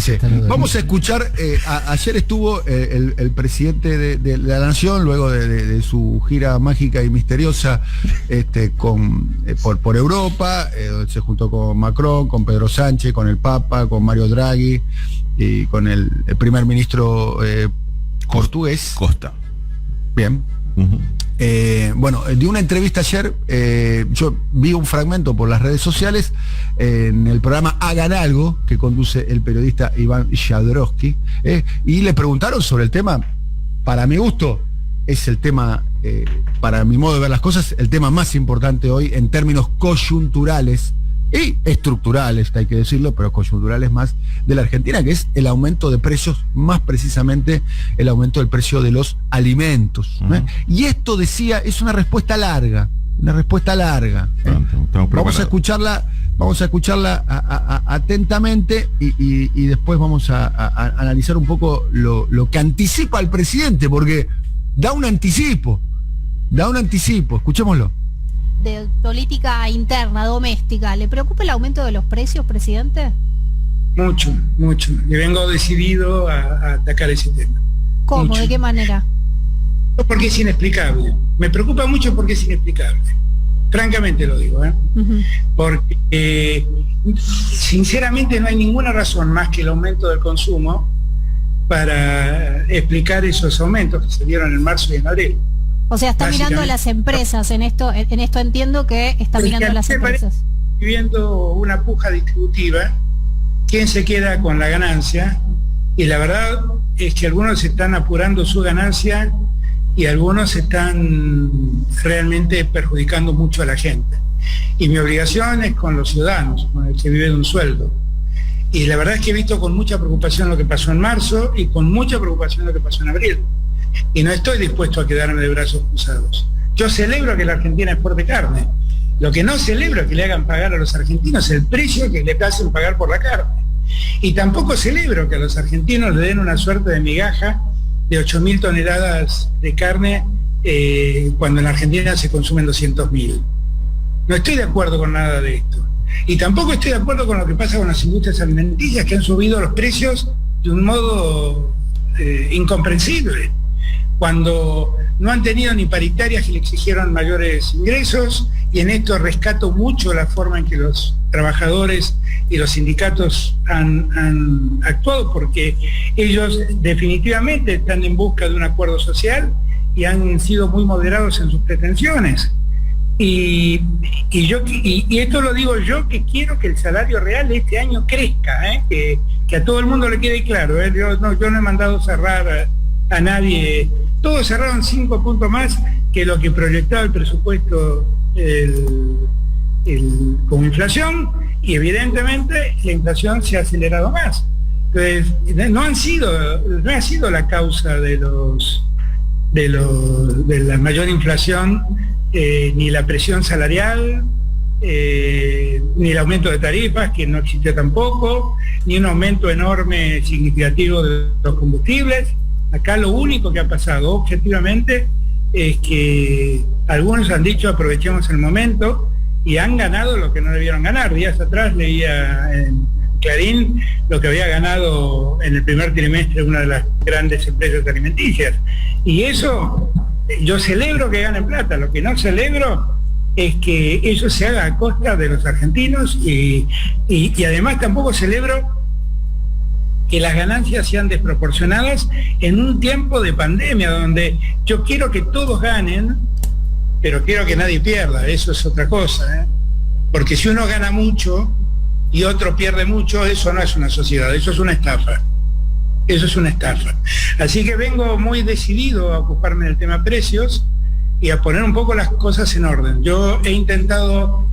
Sí. Vamos a escuchar, ayer estuvo el presidente de la Nación, luego de su gira mágica y misteriosa por Europa, se juntó con Macron, con Pedro Sánchez, con el Papa, con Mario Draghi y con el primer ministro portugués. Costa. Bien. Uh-huh. Bueno, de una entrevista ayer, yo vi un fragmento por las redes sociales en el programa Hagan Algo, que conduce el periodista Iván Jadrowski, y le preguntaron sobre el tema. Para mi gusto, es el tema, para mi modo de ver las cosas, el tema más importante hoy en términos coyunturales y estructurales, hay que decirlo, pero coyunturales más, de la Argentina, que es el aumento de precios, más precisamente el aumento del precio de los alimentos. Uh-huh. Y esto, decía, es una respuesta larga. Vamos a escucharla atentamente y después vamos a analizar un poco lo que anticipa el presidente, porque da un anticipo, escuchémoslo. De política interna, doméstica, ¿le preocupa el aumento de los precios, presidente? Mucho. Y vengo decidido a atacar ese tema. ¿Cómo? Mucho. ¿De qué manera? Porque es inexplicable. Me preocupa mucho porque es inexplicable. Francamente lo digo, Uh-huh. Porque sinceramente no hay ninguna razón más que el aumento del consumo para explicar esos aumentos que se dieron en marzo y en abril. O sea, está mirando a las empresas en esto entiendo que está mirando a las empresas. Viviendo una puja distributiva, quién se queda con la ganancia, y la verdad es que algunos están apurando su ganancia y algunos están realmente perjudicando mucho a la gente. Y mi obligación es con los ciudadanos, con el que vive de un sueldo. Y la verdad es que he visto con mucha preocupación lo que pasó en marzo y con mucha preocupación lo que pasó en abril. Y no estoy dispuesto a quedarme de brazos cruzados. Yo celebro que la Argentina exporte carne. Lo que no celebro es que le hagan pagar a los argentinos el precio que le hacen pagar por la carne. Y tampoco celebro que a los argentinos le den una suerte de migaja de 8.000 toneladas de carne cuando en la Argentina se consumen 200.000. No estoy de acuerdo con nada de esto. Y tampoco estoy de acuerdo con lo que pasa con las industrias alimenticias, que han subido los precios de un modo incomprensible, cuando no han tenido ni paritarias que le exigieron mayores ingresos, y en esto rescato mucho la forma en que los trabajadores y los sindicatos han actuado, porque ellos definitivamente están en busca de un acuerdo social y han sido muy moderados en sus pretensiones. Y esto lo digo yo, que quiero que el salario real de este año crezca, que a todo el mundo le quede claro. Yo no he mandado cerrar a nadie. Todos cerraron 5 puntos más que lo que proyectaba el presupuesto con inflación, y evidentemente la inflación se ha acelerado más. Entonces, no ha sido la causa de la mayor inflación, ni la presión salarial, ni el aumento de tarifas, que no existe tampoco, ni un aumento enorme significativo de los combustibles. Acá lo único que ha pasado objetivamente es que algunos han dicho aprovechemos el momento, y han ganado lo que no debieron ganar. Días atrás leía en Clarín lo que había ganado en el primer trimestre una de las grandes empresas alimenticias, y eso yo celebro que ganen plata. Lo que no celebro es que eso se haga a costa de los argentinos, y además tampoco celebro que las ganancias sean desproporcionadas en un tiempo de pandemia, donde yo quiero que todos ganen, pero quiero que nadie pierda. Eso es otra cosa, porque si uno gana mucho y otro pierde mucho, eso no es una sociedad, eso es una estafa. Así que vengo muy decidido a ocuparme del tema precios y a poner un poco las cosas en orden. Yo he intentado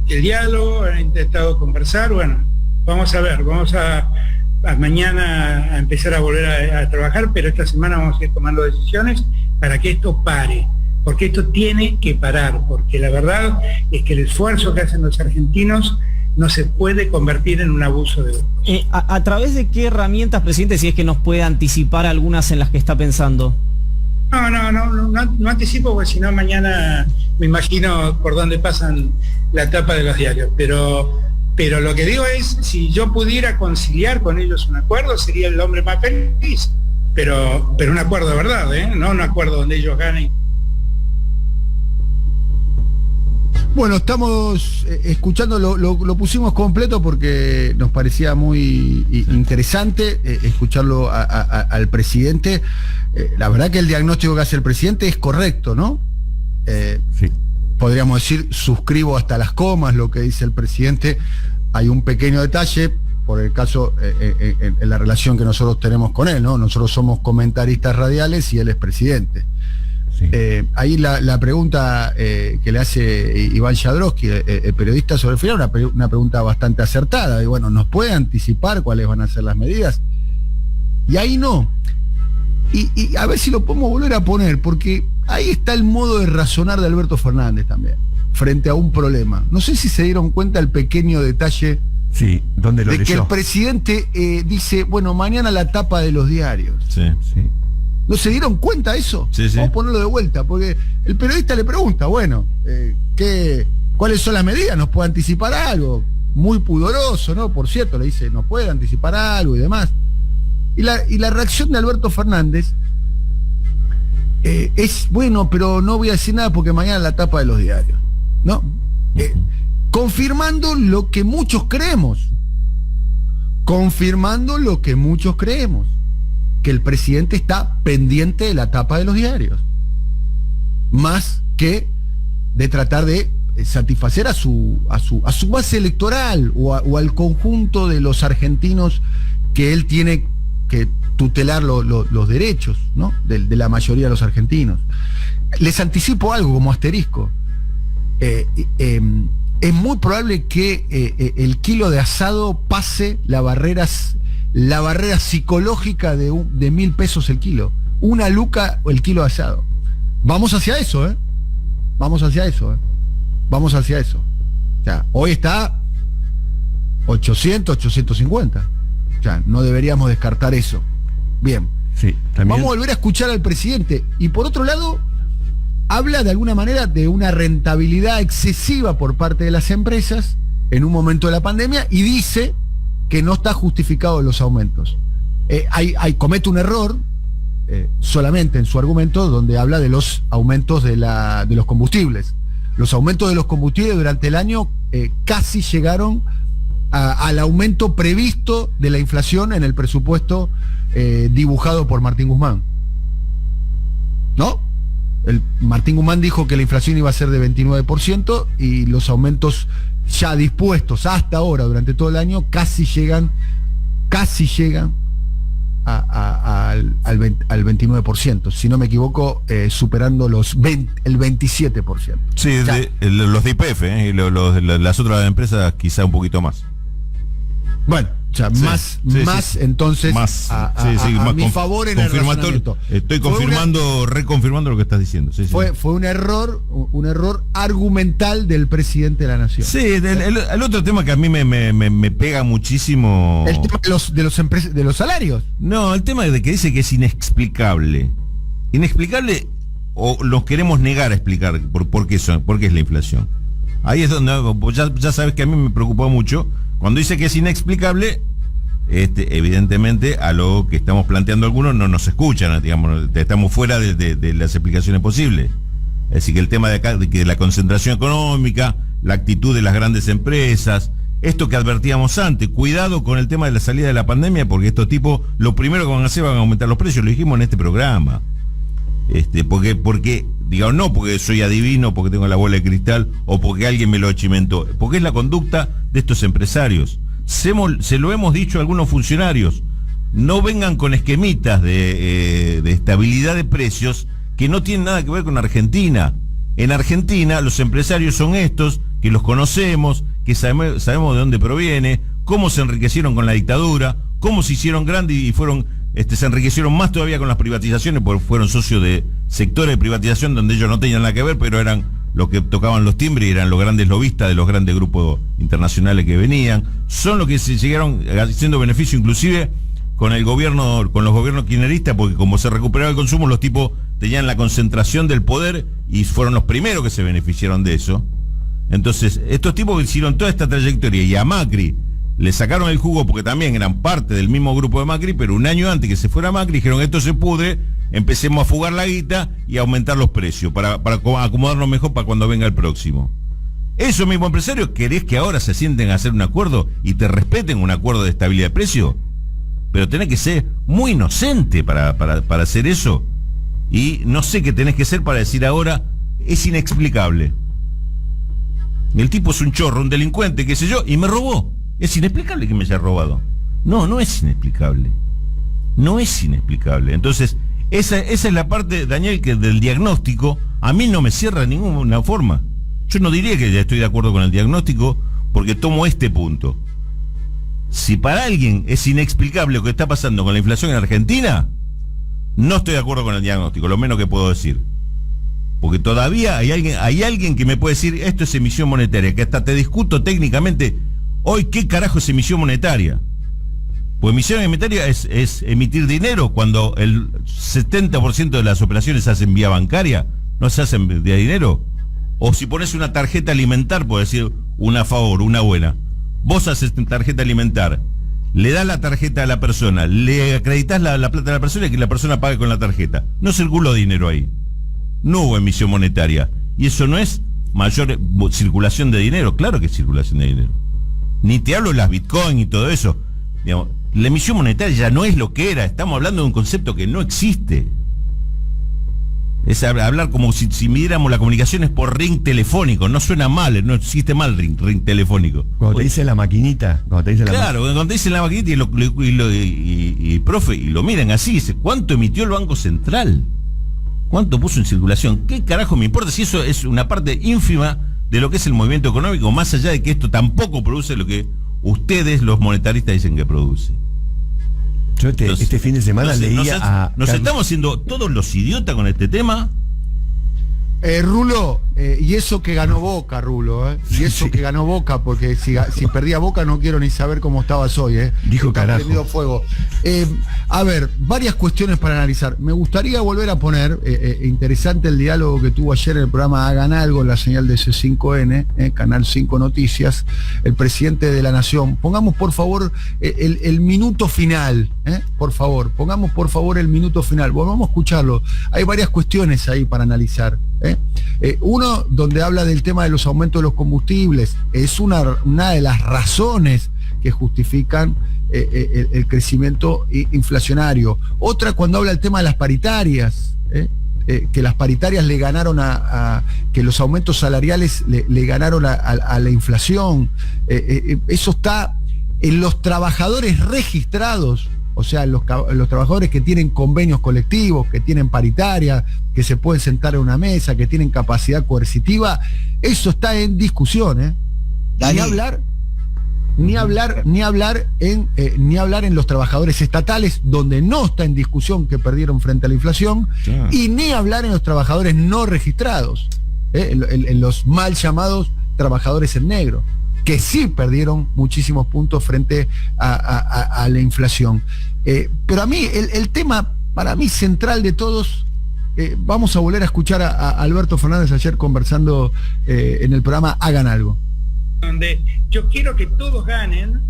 el diálogo, he intentado conversar. Bueno, vamos a ver, vamos a mañana a empezar a volver a trabajar, pero esta semana vamos a ir tomando decisiones para que esto pare, porque esto tiene que parar, porque la verdad es que el esfuerzo que hacen los argentinos no se puede convertir en un abuso de otros. ¿A través de qué herramientas, presidente, si es que nos puede anticipar algunas en las que está pensando? No anticipo, porque si no mañana me imagino por dónde pasan la tapa de los diarios, pero Pero lo que digo es, si yo pudiera conciliar con ellos un acuerdo, sería el hombre más feliz. Pero un acuerdo de verdad, ¿eh? No un acuerdo donde ellos ganen. Bueno, estamos escuchando, lo pusimos completo porque nos parecía muy interesante escucharlo al presidente. La verdad que el diagnóstico que hace el presidente es correcto, ¿no? Sí. Podríamos decir, suscribo hasta las comas lo que dice el presidente. Hay un pequeño detalle, por el caso, en la relación que nosotros tenemos con él, ¿no? Nosotros somos comentaristas radiales y él es presidente. Sí. Ahí la pregunta que le hace Iván Jadrowski, el periodista sobre el final, una pregunta bastante acertada. Y bueno, ¿nos puede anticipar cuáles van a ser las medidas? Y ahí no. Y a ver si lo podemos volver a poner, porque ahí está el modo de razonar de Alberto Fernández también, frente a un problema. No sé si se dieron cuenta el pequeño detalle Sí, ¿dónde lo de leyó? que el presidente dice, bueno, mañana la tapa de los diarios. Sí, sí. ¿No se dieron cuenta de eso? Sí, sí. Vamos a ponerlo de vuelta, porque el periodista le pregunta, bueno, ¿cuáles son las medidas? ¿Nos puede anticipar algo? Muy pudoroso, ¿no? Por cierto, le dice, ¿nos puede anticipar algo y demás? Y la reacción de Alberto Fernández es, bueno, pero no voy a decir nada porque mañana la tapa de los diarios, ¿no? Confirmando lo que muchos creemos. Confirmando lo que muchos creemos. Que el presidente está pendiente de la tapa de los diarios. Más que de tratar de satisfacer a su base electoral o al conjunto de los argentinos que él tiene que tutelar los derechos, ¿no? de la mayoría de los argentinos. Les anticipo algo como asterisco. Es muy probable que el kilo de asado pase la barrera psicológica de 1.000 pesos el kilo. 1 luca el kilo de asado. Vamos hacia eso, ¿eh? Vamos hacia eso, ¿eh? Vamos hacia eso. O sea, hoy está 800, 850. O sea, no deberíamos descartar eso. Bien. Sí, también. Vamos a volver a escuchar al presidente. Y por otro lado, habla de alguna manera de una rentabilidad excesiva por parte de las empresas en un momento de la pandemia y dice que no está justificado los aumentos. Comete un error solamente en su argumento donde habla de los aumentos de los combustibles. Los aumentos de los combustibles durante el año casi llegaron al aumento previsto de la inflación en el presupuesto dibujado por Martín Guzmán. ¿No? Martín Guzmán dijo que la inflación iba a ser de 29% y los aumentos ya dispuestos hasta ahora durante todo el año casi llegan al 29%, si no me equivoco, superando el 27%. Sí, O sea, los de YPF y las otras empresas quizá un poquito más. bueno, o sea, Sí, más sí. entonces Más, a más mi favor en el razonamiento. Estoy reconfirmando lo que estás diciendo. Sí, sí. Fue un error argumental del presidente de la Nación. Sí, el otro tema que a mí me pega muchísimo. El tema de los salarios. No, el tema de que dice que es inexplicable. Inexplicable o nos queremos negar a explicar por qué es la inflación. Ahí es donde ya sabes que a mí me preocupó mucho. Cuando dice que es inexplicable, evidentemente a lo que estamos planteando algunos no nos escuchan, digamos, estamos fuera de las explicaciones posibles. Es decir, que el tema de la concentración económica, la actitud de las grandes empresas, esto que advertíamos antes, cuidado con el tema de la salida de la pandemia, porque estos tipos lo primero que van a hacer van a aumentar los precios, lo dijimos en este programa. Porque digamos, no porque soy adivino, porque tengo la bola de cristal o porque alguien me lo chimentó, porque es la conducta de estos empresarios. Se lo hemos dicho a algunos funcionarios, no vengan con esquemitas de estabilidad de precios que no tienen nada que ver con Argentina. En Argentina los empresarios son estos, que los conocemos, que sabemos de dónde proviene, cómo se enriquecieron con la dictadura, cómo se hicieron grandes y se enriquecieron más todavía con las privatizaciones, porque fueron socios de sectores de privatización donde ellos no tenían nada que ver, pero eran los que tocaban los timbres y eran los grandes lobistas de los grandes grupos internacionales que venían. Son los que se llegaron haciendo beneficio inclusive con el gobierno, con los gobiernos kirchneristas, porque como se recuperaba el consumo, los tipos tenían la concentración del poder y fueron los primeros que se beneficiaron de eso. Entonces, estos tipos que hicieron toda esta trayectoria y a Macri le sacaron el jugo porque también eran parte del mismo grupo de Macri, pero un año antes que se fuera Macri dijeron esto se pudre, empecemos a fugar la guita y a aumentar los precios para acomodarnos mejor para cuando venga el próximo. ¿Esos mismos empresarios querés que ahora se sienten a hacer un acuerdo y te respeten un acuerdo de estabilidad de precio? Pero tenés que ser muy inocente para hacer eso. Y no sé qué tenés que ser para decir ahora, es inexplicable. El tipo es un chorro, un delincuente, qué sé yo, y me robó. Es inexplicable que me haya robado. No es inexplicable. No es inexplicable. Entonces, esa es la parte, Daniel, que del diagnóstico a mí no me cierra de ninguna forma. Yo no diría que ya estoy de acuerdo con el diagnóstico, porque tomo este punto. Si para alguien es inexplicable lo que está pasando con la inflación en Argentina, no estoy de acuerdo con el diagnóstico, lo menos que puedo decir. Porque todavía hay alguien que me puede decir, esto es emisión monetaria, que hasta te discuto técnicamente, hoy qué carajo es emisión monetaria. Pues emisión monetaria es emitir dinero cuando el 70% de las operaciones se hacen vía bancaria, no se hacen de dinero. O si pones una tarjeta alimentar, puedo decir una a favor, una buena. Vos haces tarjeta alimentar, le das la tarjeta a la persona, le acreditas la plata a la persona y que la persona pague con la tarjeta. No circuló dinero ahí. No hubo emisión monetaria. Y eso no es mayor circulación de dinero. Claro que es circulación de dinero. Ni te hablo de las bitcoins y todo eso. Digamos, la emisión monetaria ya no es lo que era. Estamos hablando de un concepto que no existe. Es hablar como si midiéramos las comunicaciones por ring telefónico. No suena mal, no existe mal ring telefónico. Cuando te dice la maquinita. Cuando te dicen la maquinita y profe, y lo miran así, dice, ¿cuánto emitió el Banco Central? ¿Cuánto puso en circulación? ¿Qué carajo me importa si eso es una parte ínfima de lo que es el movimiento económico, más allá de que esto tampoco produce lo que ustedes, los monetaristas, dicen que produce? Yo este fin de semana leía nos estamos haciendo todos los idiotas con este tema. Rulo, y eso que ganó Boca, Rulo, y eso que ganó Boca, porque si perdía Boca no quiero ni saber cómo estabas hoy, Dijo carajo. Prendido fuego. A ver, varias cuestiones para analizar. Me gustaría volver a poner, interesante el diálogo que tuvo ayer en el programa Hagan Algo, en la señal de C5N, Canal 5 Noticias, el presidente de la Nación. Pongamos por favor el minuto final, por favor, pongamos por favor el minuto final. Volvamos a escucharlo. Hay varias cuestiones ahí para analizar. Uno, donde habla del tema de los aumentos de los combustibles, es una de las razones que justifican el crecimiento inflacionario. Otra, cuando habla del tema de las paritarias, que las paritarias le ganaron que los aumentos salariales le ganaron a la inflación. Eso está en los trabajadores registrados. O sea, los trabajadores que tienen convenios colectivos, que tienen paritaria, que se pueden sentar en una mesa, que tienen capacidad coercitiva, eso está en discusión, Ni hablar en los trabajadores estatales, donde no está en discusión que perdieron frente a la inflación, y ni hablar en los trabajadores no registrados, en los mal llamados trabajadores en negro, que sí perdieron muchísimos puntos frente a la inflación. Pero a mí, el tema, para mí, central de todos, vamos a volver a escuchar a Alberto Fernández ayer conversando en el programa Hagan Algo. Donde yo quiero que todos ganen,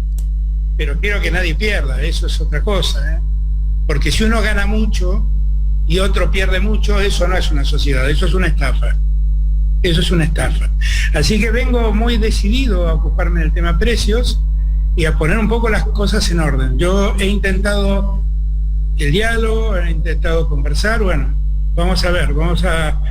pero quiero que nadie pierda, eso es otra cosa, Porque si uno gana mucho y otro pierde mucho, eso no es una sociedad, eso es una estafa. Eso es una estafa. Así que vengo muy decidido a ocuparme del tema precios y a poner un poco las cosas en orden. Yo he intentado el diálogo, he intentado conversar, bueno, vamos a ver, vamos a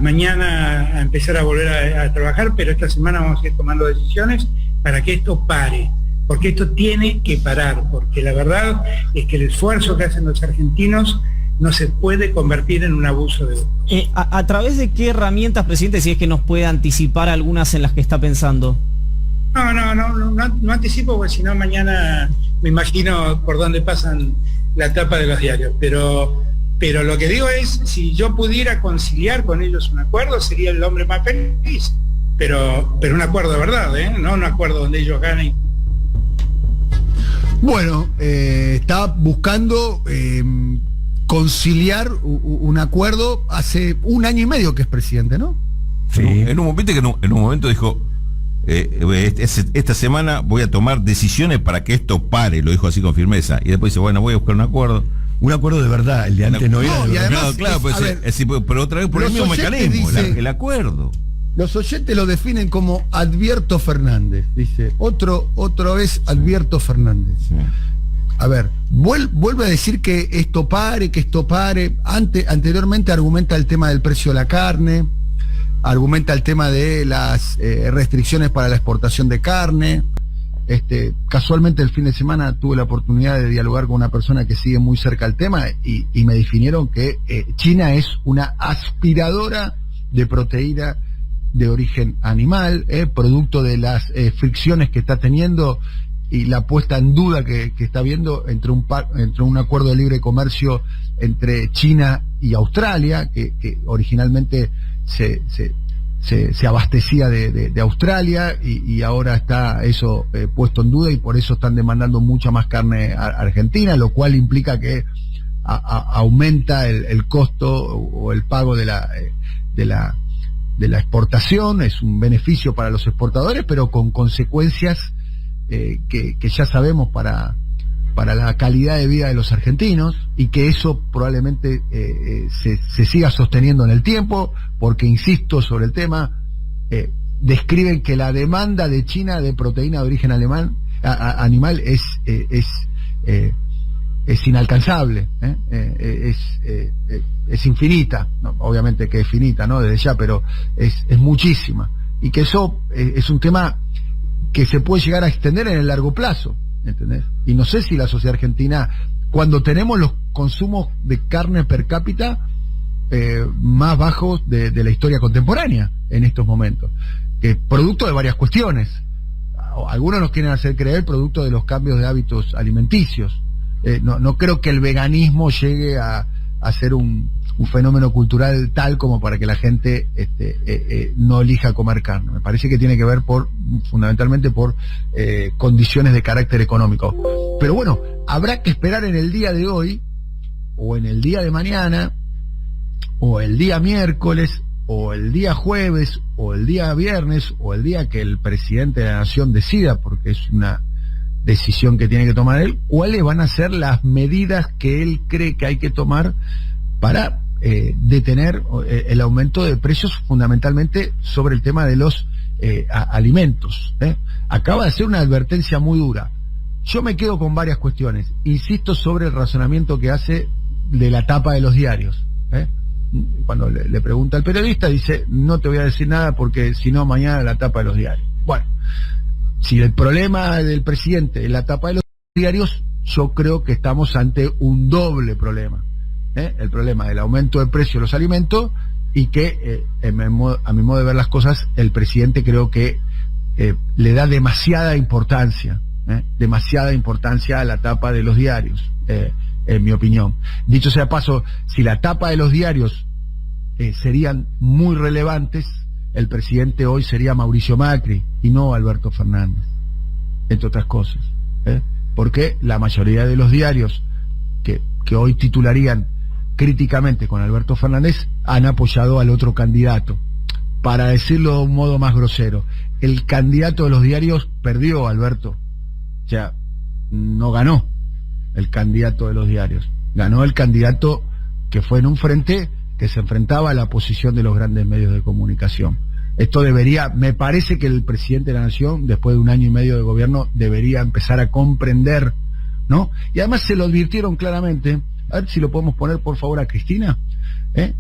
mañana a empezar a volver a trabajar, pero esta semana vamos a ir tomando decisiones para que esto pare, porque esto tiene que parar, porque la verdad es que el esfuerzo que hacen los argentinos no se puede convertir en un abuso de otros. ¿A través de qué herramientas, presidente, si es que nos puede anticipar algunas en las que está pensando? No anticipo, porque si no mañana me imagino por dónde pasan la tapa de los diarios. Pero lo que digo es, si yo pudiera conciliar con ellos un acuerdo, sería el hombre más feliz. Pero un acuerdo de verdad, no un acuerdo donde ellos ganen. Bueno, está buscando conciliar un acuerdo hace 1 año y medio que es presidente, ¿no? Sí. En un momento dijo, esta semana voy a tomar decisiones para que esto pare, lo dijo así con firmeza. Y después dice, bueno, voy a buscar un acuerdo. Un acuerdo de verdad, el de antes no era. No, y además, claro, pues, pero otra vez por el mismo mecanismo, el acuerdo. Los oyentes lo definen como Advierto Fernández, dice. Otra vez Advierto Fernández. Sí. A ver, vuelve a decir que esto pare. Anteriormente argumenta el tema del precio de la carne, argumenta el tema de las restricciones para la exportación de carne. Casualmente el fin de semana tuve la oportunidad de dialogar con una persona que sigue muy cerca el tema y me definieron que China es una aspiradora de proteína de origen animal, producto de las fricciones que está teniendo y la puesta en duda que está viendo entre un acuerdo de libre comercio entre China y Australia, que originalmente se abastecía de Australia y ahora está eso puesto en duda y por eso están demandando mucha más carne a Argentina, lo cual implica que aumenta el costo o el pago de la exportación. Es un beneficio para los exportadores, pero con consecuencias que ya sabemos para la calidad de vida de los argentinos, y que eso probablemente se siga sosteniendo en el tiempo, porque insisto sobre el tema, describen que la demanda de China de proteína de origen animal es inalcanzable, es infinita, no, obviamente que es finita, ¿no? Desde ya, pero es muchísima, y que eso es un tema que se puede llegar a extender en el largo plazo, ¿entendés? Y no sé si la sociedad argentina, cuando tenemos los consumos de carne per cápita más bajos de la historia contemporánea en estos momentos, que producto de varias cuestiones, algunos nos quieren hacer creer producto de los cambios de hábitos alimenticios. No creo que el veganismo llegue a ser un fenómeno cultural tal como para que la gente no elija comer carne. Me parece que tiene que ver fundamentalmente por condiciones de carácter económico. Pero bueno, habrá que esperar en el día de hoy, o en el día de mañana, o el día miércoles, o el día jueves, o el día viernes, o el día que el presidente de la Nación decida, porque es una decisión que tiene que tomar él, cuáles van a ser las medidas que él cree que hay que tomar para detener el aumento de precios, fundamentalmente sobre el tema de los alimentos. Acaba de hacer una advertencia muy dura. Yo me quedo con varias cuestiones. Insisto sobre el razonamiento que hace de la tapa de los diarios. Cuando le pregunta al periodista, dice, no te voy a decir nada porque si no mañana la tapa de los diarios. Bueno, si el problema del presidente es la tapa de los diarios, yo creo que estamos ante un doble problema. El problema del aumento de precio de los alimentos y que, a mi modo de ver las cosas, el presidente creo que le da demasiada importancia a la tapa de los diarios, en mi opinión. Dicho sea paso, si la tapa de los diarios serían muy relevantes, el presidente hoy sería Mauricio Macri y no Alberto Fernández, entre otras cosas, porque la mayoría de los diarios que hoy titularían críticamente con Alberto Fernández han apoyado al otro candidato. Para decirlo de un modo más grosero, el candidato de los diarios perdió, Alberto. O sea, no ganó el candidato de los diarios, ganó el candidato que fue en un frente que se enfrentaba a la posición de los grandes medios de comunicación. Esto me parece que el presidente de la Nación, después de un año y medio de gobierno, debería empezar a comprender, ¿no? Y además se lo advirtieron claramente. A ver si lo podemos poner por favor a Cristina,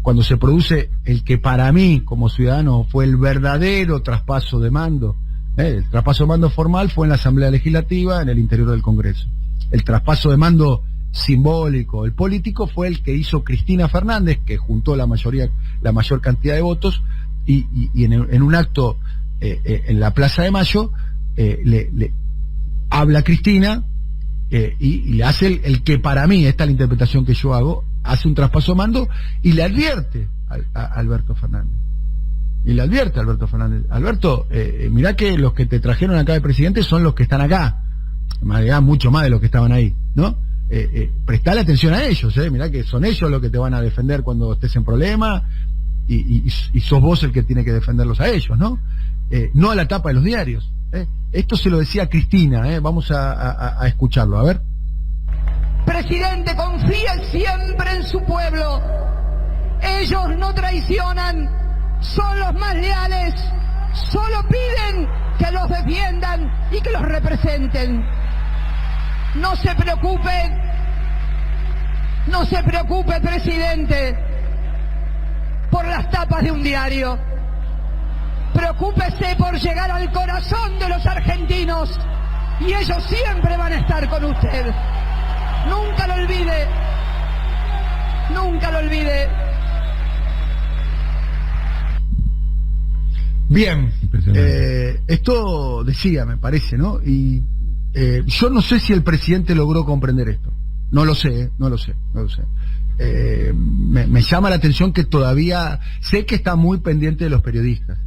cuando se produce el que para mí como ciudadano fue el verdadero traspaso de mando. El traspaso de mando formal fue en la Asamblea Legislativa, en el interior del Congreso. El traspaso de mando simbólico, el político, fue el que hizo Cristina Fernández, que juntó la mayor cantidad de votos, y en un acto en la Plaza de Mayo le habla a Cristina y le hace el que para mí, esta es la interpretación que yo hago, hace un traspaso de mando y le advierte a Alberto Fernández. Y le advierte a Alberto Fernández: Alberto, mirá que los que te trajeron acá de presidente son los que están acá, mucho más de los que estaban ahí, ¿no? Prestale atención a ellos, mirá que son ellos los que te van a defender cuando estés en problema, y sos vos el que tiene que defenderlos a ellos, ¿no? No a la tapa de los diarios. Esto se lo decía Cristina, vamos a escucharlo, a ver. Presidente, confía siempre en su pueblo. Ellos no traicionan, son los más leales, solo piden que los defiendan y que los representen. No se preocupe, presidente, por las tapas de un diario. Preocúpese por llegar al corazón de los argentinos y ellos siempre van a estar con usted. Nunca lo olvide, nunca lo olvide. Bien, esto decía, me parece, ¿no? Y yo no sé si el presidente logró comprender esto. No lo sé. Me llama la atención que todavía, sé que está muy pendiente de los periodistas.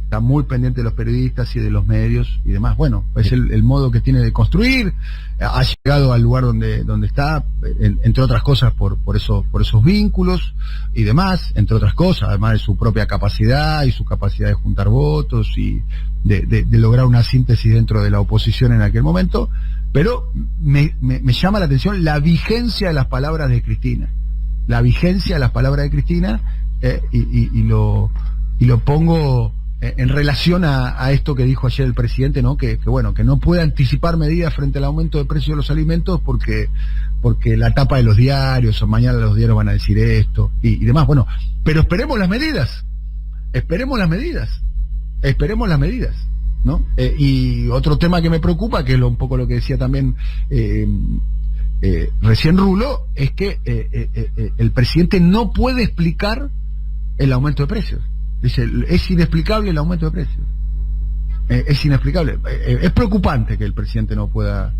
Está muy pendiente de los periodistas y de los medios y demás. Bueno, es el modo que tiene de construir. Ha llegado al lugar donde está, entre otras cosas, por esos vínculos y demás, entre otras cosas, además de su propia capacidad y su capacidad de juntar votos y de lograr una síntesis dentro de la oposición en aquel momento. Pero me llama la atención la vigencia de las palabras de Cristina. La vigencia de las palabras de Cristina y lo pongo en relación a esto que dijo ayer el presidente, ¿no? Que bueno, que no puede anticipar medidas frente al aumento de precios de los alimentos porque la tapa de los diarios, o mañana los diarios van a decir esto y demás. Bueno, pero esperemos las medidas, ¿no? Y otro tema que me preocupa, que es un poco lo que decía también recién Rulo, es que el presidente no puede explicar el aumento de precios. Dice, es inexplicable el aumento de precios. Es inexplicable. Es preocupante que el presidente no pueda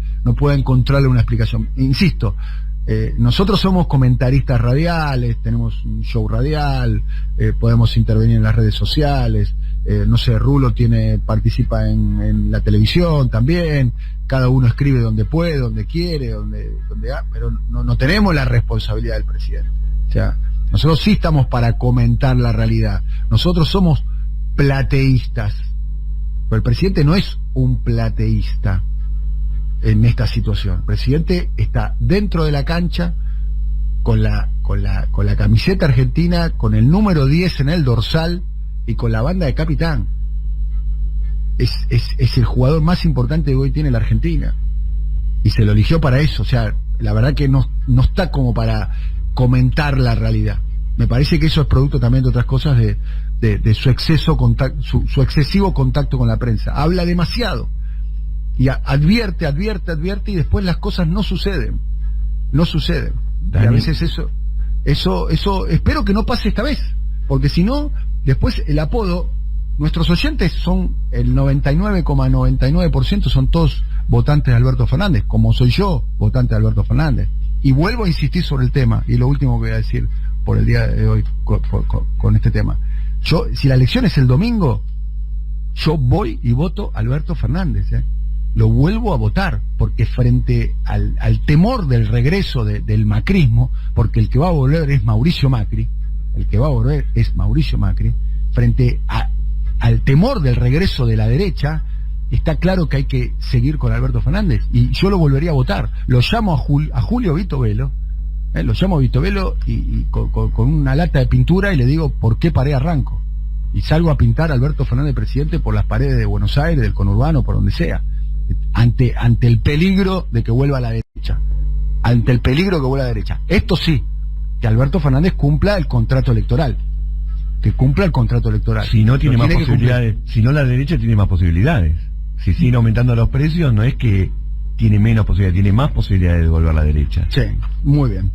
encontrarle una explicación. Insisto, nosotros somos comentaristas radiales, tenemos un show radial, podemos intervenir en las redes sociales, no sé, Rulo participa en la televisión también, cada uno escribe donde puede, donde quiere, pero no tenemos la responsabilidad del presidente. O sea, nosotros sí estamos para comentar la realidad. Nosotros somos plateístas. Pero el presidente no es un plateísta en esta situación. El presidente está dentro de la cancha con la camiseta argentina, con el número 10 en el dorsal y con la banda de capitán. Es el jugador más importante que hoy tiene la Argentina. Y se lo eligió para eso. O sea, la verdad que no está como para comentar la realidad. Me parece que eso es producto también de otras cosas de su su excesivo contacto con la prensa. Habla demasiado y advierte y después las cosas no suceden. Y a veces eso espero que no pase esta vez, porque si no, después el apodo, nuestros oyentes son el 99,99% son todos votantes de Alberto Fernández, como soy yo, votante de Alberto Fernández. Y vuelvo a insistir sobre el tema, y lo último que voy a decir por el día de hoy con este tema. Si la elección es el domingo, yo voy y voto a Alberto Fernández, Lo vuelvo a votar, porque frente al temor del regreso del macrismo, porque el que va a volver es Mauricio Macri, frente al temor del regreso de la derecha, está claro que hay que seguir con Alberto Fernández, y yo lo volvería a votar. Lo llamo a Julio Vito Velo, y con una lata de pintura, y le digo por qué paré arranco, y salgo a pintar a Alberto Fernández presidente por las paredes de Buenos Aires, del conurbano, por donde sea, ante el peligro de que vuelva a la derecha, Esto sí, que Alberto Fernández cumpla el contrato electoral, Si no tiene más posibilidades, si no la derecha tiene más posibilidades. Si siguen aumentando los precios, no es que tiene menos posibilidades, tiene más posibilidades de volver a la derecha. Sí, muy bien.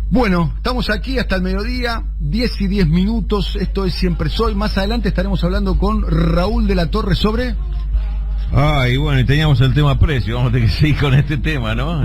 Bueno, estamos aquí hasta el mediodía, 10:10. Esto es Siempre Soy. Más adelante estaremos hablando con Raúl de la Torre sobre... Y bueno, y teníamos el tema precio, vamos a tener que seguir con este tema, ¿no?